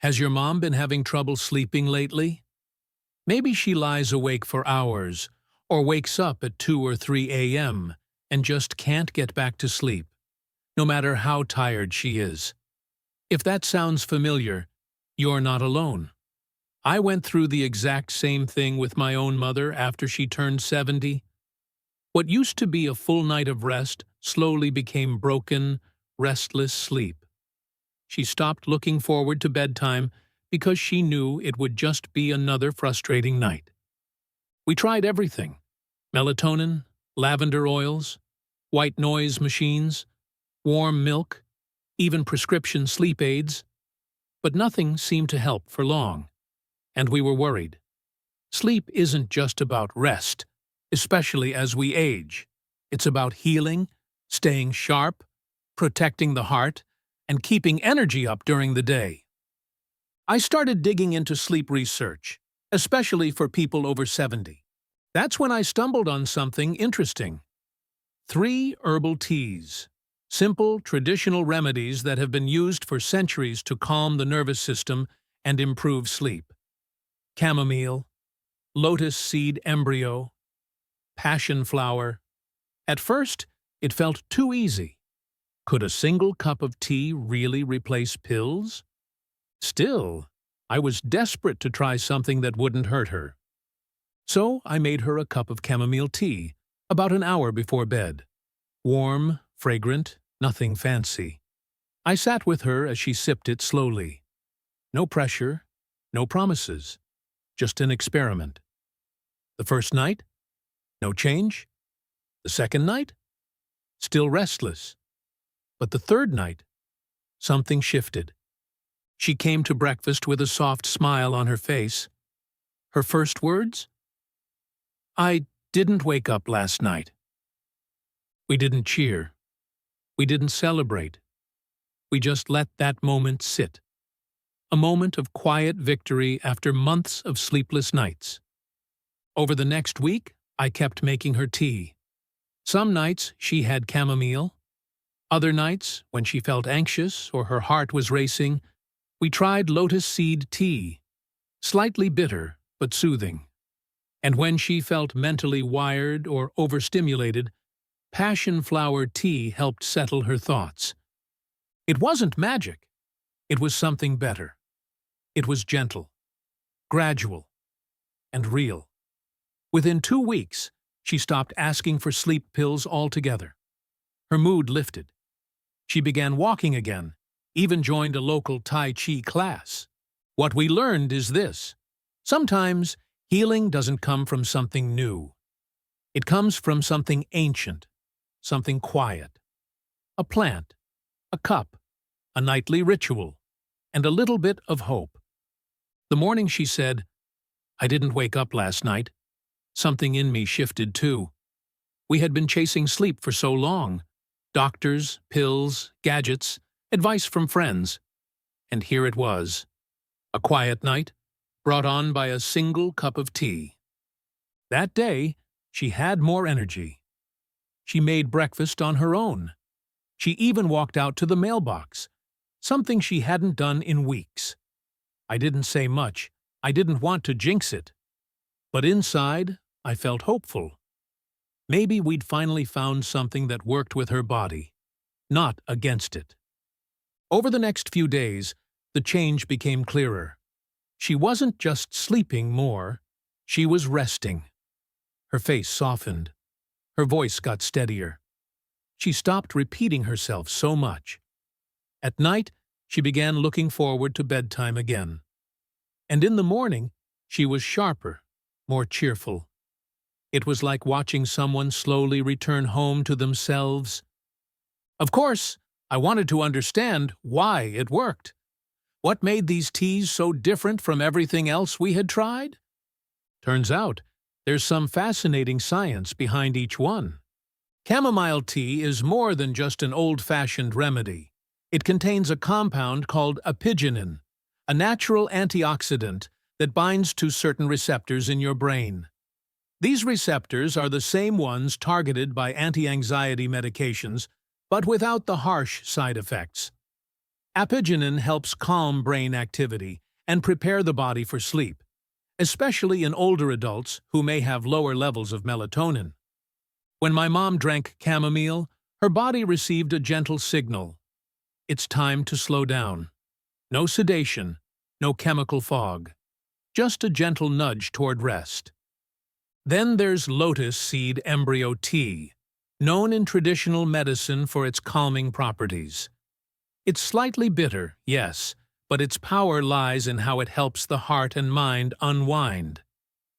Has your mom been having trouble sleeping lately? Maybe she lies awake for hours, or wakes up at 2 or 3 a.m. and just can't get back to sleep, no matter how tired she is. If that sounds familiar, you're not alone. I went through the exact same thing with my own mother after she turned 70. What used to be a full night of rest slowly became broken, restless sleep. She stopped looking forward to bedtime because she knew it would just be another frustrating night. We tried everything: melatonin, lavender oils, white noise machines, warm milk, even prescription sleep aids. But nothing seemed to help for long, and we were worried. Sleep isn't just about rest, especially as we age. It's about healing, staying sharp, protecting the heart, and keeping energy up during the day. I started digging into sleep research, especially for people over 70. That's when I stumbled on something interesting. 3 herbal teas. Simple, traditional remedies that have been used for centuries to calm the nervous system and improve sleep. Chamomile, lotus seed embryo, passion flower. At first, it felt too easy. Could a single cup of tea really replace pills? Still, I was desperate to try something that wouldn't hurt her. So I made her a cup of chamomile tea about an hour before bed. Warm, fragrant, nothing fancy. I sat with her as she sipped it slowly. No pressure, no promises, just an experiment. The first night, no change. The second night, still restless. But the third night, something shifted. She came to breakfast with a soft smile on her face. Her first words? "I didn't wake up last night." We didn't cheer. We didn't celebrate. We just let that moment sit. A moment of quiet victory after months of sleepless nights. Over the next week, I kept making her tea. Some nights she had chamomile. Other nights, when she felt anxious or her heart was racing, we tried lotus seed tea, slightly bitter but soothing. And when she felt mentally wired or overstimulated, passion flower tea helped settle her thoughts. It wasn't magic. It was something better. It was gentle, gradual, and real. Within 2 weeks, she stopped asking for sleep pills altogether. Her mood lifted. She began walking again, even joined a local Tai Chi class. What we learned is this: sometimes healing doesn't come from something new. It comes from something ancient, something quiet. A plant, a cup, a nightly ritual, and a little bit of hope. The morning she said, "I didn't wake up last night," something in me shifted too. We had been chasing sleep for so long. Doctors, pills, gadgets, advice from friends. And here it was. A quiet night, brought on by a single cup of tea. That day, she had more energy. She made breakfast on her own. She even walked out to the mailbox, something she hadn't done in weeks. I didn't say much. I didn't want to jinx it. But inside, I felt hopeful. Maybe we'd finally found something that worked with her body, not against it. Over the next few days, the change became clearer. She wasn't just sleeping more, she was resting. Her face softened. Her voice got steadier. She stopped repeating herself so much. At night, she began looking forward to bedtime again. And in the morning, she was sharper, more cheerful. It was like watching someone slowly return home to themselves. Of course, I wanted to understand why it worked. What made these teas so different from everything else we had tried? Turns out, there's some fascinating science behind each one. Chamomile tea is more than just an old-fashioned remedy. It contains a compound called apigenin, a natural antioxidant that binds to certain receptors in your brain. These receptors are the same ones targeted by anti-anxiety medications, but without the harsh side effects. Apigenin helps calm brain activity and prepare the body for sleep, especially in older adults who may have lower levels of melatonin. When my mom drank chamomile, her body received a gentle signal. It's time to slow down. No sedation, no chemical fog. Just a gentle nudge toward rest. Then there's lotus seed embryo tea, known in traditional medicine for its calming properties. It's slightly bitter, yes, but its power lies in how it helps the heart and mind unwind.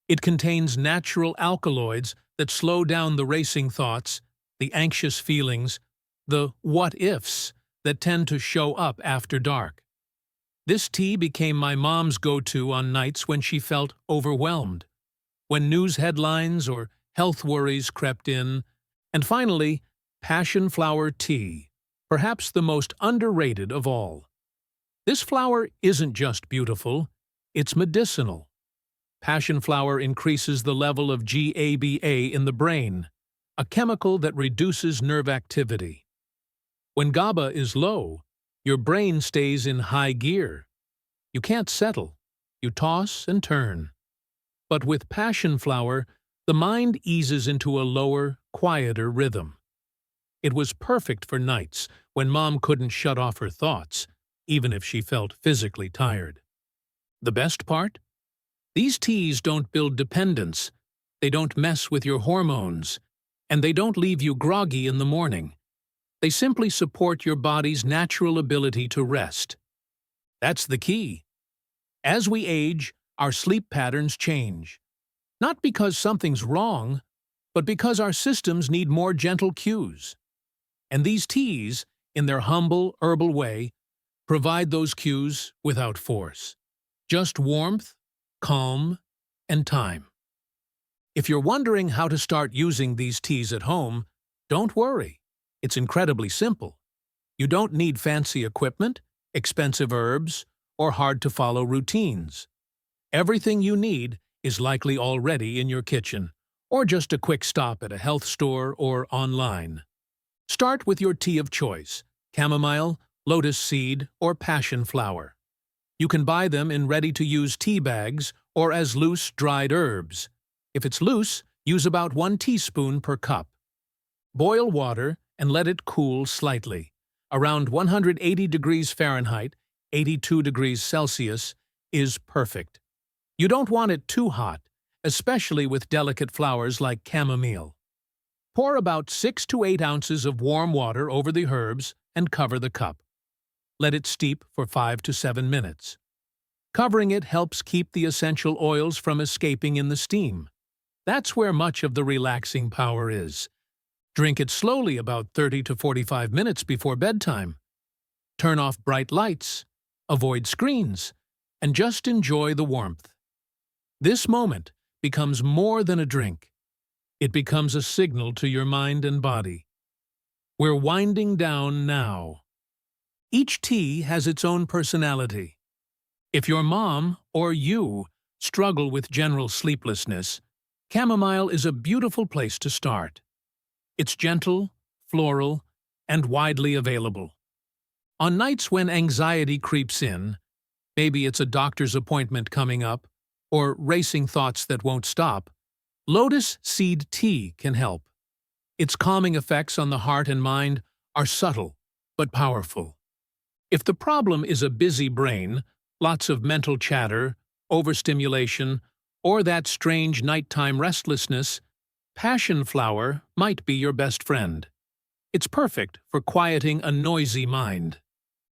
It contains natural alkaloids that slow down the racing thoughts, the anxious feelings, the what-ifs that tend to show up after dark. This tea became my mom's go-to on nights when she felt overwhelmed, when news headlines or health worries crept in, and finally, passion flower tea, perhaps the most underrated of all. This flower isn't just beautiful, it's medicinal. Passion flower increases the level of GABA in the brain, a chemical that reduces nerve activity. When GABA is low, your brain stays in high gear. You can't settle. You toss and turn. But with passion flower, the mind eases into a lower, quieter rhythm. It was perfect for nights when Mom couldn't shut off her thoughts, even if she felt physically tired. The best part? These teas don't build dependence, they don't mess with your hormones, and they don't leave you groggy in the morning. They simply support your body's natural ability to rest. That's the key. As we age, our sleep patterns change. Not because something's wrong, but because our systems need more gentle cues. And these teas, in their humble, herbal way, provide those cues without force. Just warmth, calm, and time. If you're wondering how to start using these teas at home, don't worry. It's incredibly simple. You don't need fancy equipment, expensive herbs, or hard-to-follow routines. Everything you need is likely already in your kitchen, or just a quick stop at a health store or online. Start with your tea of choice: chamomile, lotus seed, or passion flower. You can buy them in ready-to-use tea bags or as loose dried herbs. If it's loose, use about 1 teaspoon per cup. Boil water and let it cool slightly. Around 180 degrees Fahrenheit, 82 degrees Celsius, is perfect. You don't want it too hot, especially with delicate flowers like chamomile. Pour about 6 to 8 ounces of warm water over the herbs and cover the cup. Let it steep for 5 to 7 minutes. Covering it helps keep the essential oils from escaping in the steam. That's where much of the relaxing power is. Drink it slowly about 30 to 45 minutes before bedtime. Turn off bright lights, avoid screens, and just enjoy the warmth. This moment becomes more than a drink. It becomes a signal to your mind and body. We're winding down now. Each tea has its own personality. If your mom or you struggle with general sleeplessness, chamomile is a beautiful place to start. It's gentle, floral, and widely available. On nights when anxiety creeps in, maybe it's a doctor's appointment coming up, or racing thoughts that won't stop, lotus seed tea can help. Its calming effects on the heart and mind are subtle but powerful. If the problem is a busy brain, lots of mental chatter, overstimulation, or that strange nighttime restlessness, passion flower might be your best friend. It's perfect for quieting a noisy mind.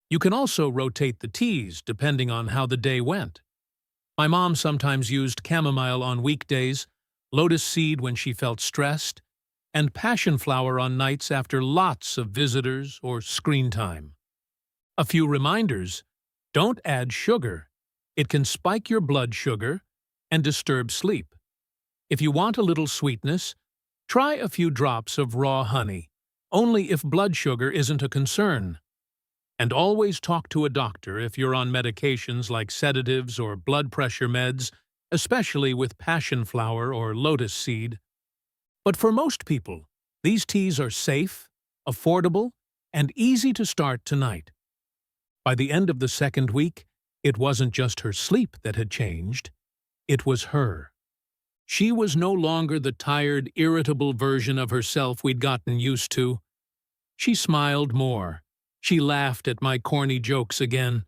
You can also rotate the teas depending on how the day went. My mom sometimes used chamomile on weekdays, lotus seed when she felt stressed, and passion flower on nights after lots of visitors or screen time. A few reminders: don't add sugar. It can spike your blood sugar and disturb sleep. If you want a little sweetness, try a few drops of raw honey, only if blood sugar isn't a concern. And always talk to a doctor if you're on medications like sedatives or blood pressure meds, especially with passion flower or lotus seed. But for most people, these teas are safe, affordable, and easy to start tonight. By the end of the second week, it wasn't just her sleep that had changed. It was her. She was no longer the tired, irritable version of herself we'd gotten used to. She smiled more. She laughed at my corny jokes again.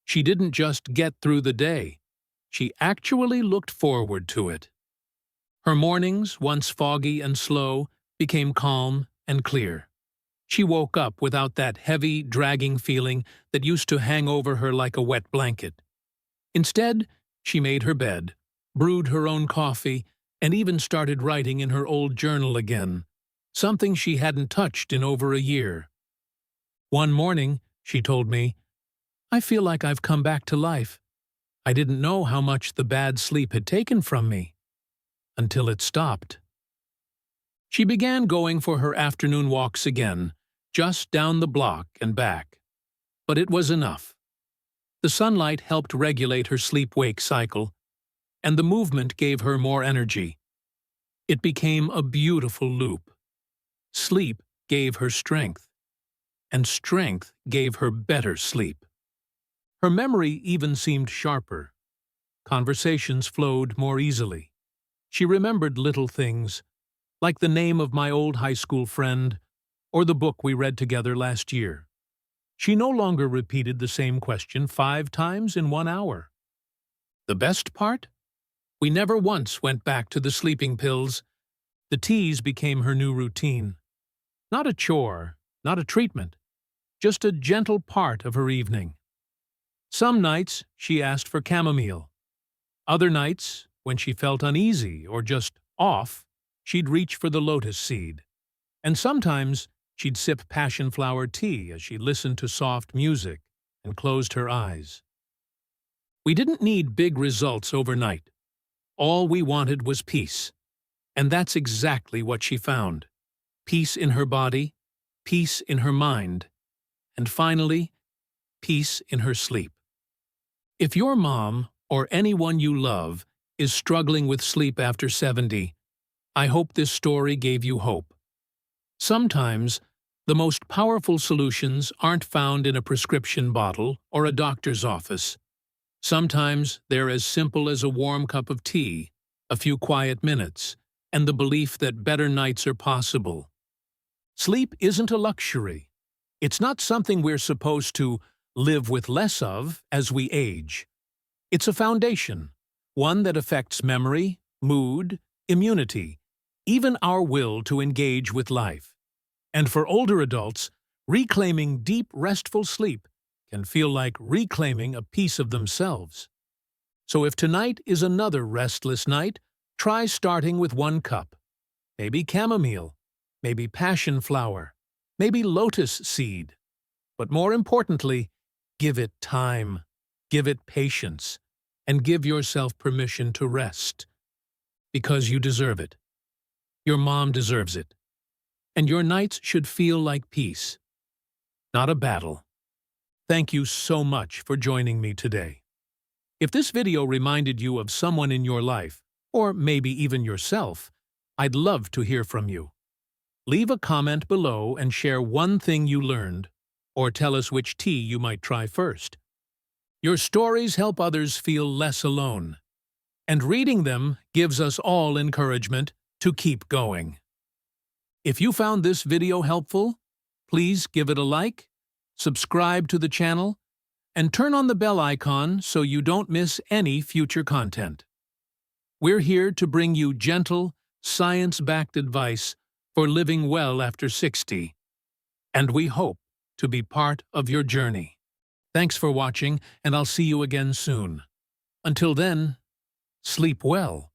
She didn't just get through the day. She actually looked forward to it. Her mornings, once foggy and slow, became calm and clear. She woke up without that heavy, dragging feeling that used to hang over her like a wet blanket. Instead, she made her bed, brewed her own coffee, and even started writing in her old journal again, something she hadn't touched in over a year. One morning, she told me, "I feel like I've come back to life. I didn't know how much the bad sleep had taken from me, until it stopped." She began going for her afternoon walks again, just down the block and back. But it was enough. The sunlight helped regulate her sleep-wake cycle, and the movement gave her more energy. It became a beautiful loop. Sleep gave her strength, and strength gave her better sleep. Her memory even seemed sharper. Conversations flowed more easily. She remembered little things, like the name of my old high school friend or the book we read together last year. She no longer repeated the same question 5 times in 1 hour. The best part? We never once went back to the sleeping pills. The teas became her new routine. Not a chore, not a treatment, just a gentle part of her evening. Some nights she asked for chamomile. Other nights, when she felt uneasy or just off, she'd reach for the lotus seed. And sometimes she'd sip passion flower tea as she listened to soft music and closed her eyes. We didn't need big results overnight. All we wanted was peace. And that's exactly what she found. Peace in her body, peace in her mind, and finally, peace in her sleep. If your mom, or anyone you love, is struggling with sleep after 70, I hope this story gave you hope. Sometimes, the most powerful solutions aren't found in a prescription bottle or a doctor's office. Sometimes they're as simple as a warm cup of tea, a few quiet minutes, and the belief that better nights are possible. Sleep isn't a luxury. It's not something we're supposed to live with less of as we age. It's a foundation, one that affects memory, mood, immunity, even our will to engage with life. And for older adults, reclaiming deep, restful sleep can feel like reclaiming a piece of themselves. So if tonight is another restless night, try starting with 1 cup. Maybe chamomile, maybe passion flower, maybe lotus seed. But more importantly, give it time, give it patience, and give yourself permission to rest. Because you deserve it. Your mom deserves it. And your nights should feel like peace, not a battle. Thank you so much for joining me today. If this video reminded you of someone in your life, or maybe even yourself, I'd love to hear from you. Leave a comment below and share one thing you learned, or tell us which tea you might try first. Your stories help others feel less alone, and reading them gives us all encouragement to keep going. If you found this video helpful, please give it a like, subscribe to the channel, and turn on the bell icon so you don't miss any future content. We're here to bring you gentle, science-backed advice for living well after 60, and we hope to be part of your journey. Thanks for watching, and I'll see you again soon. Until then, sleep well.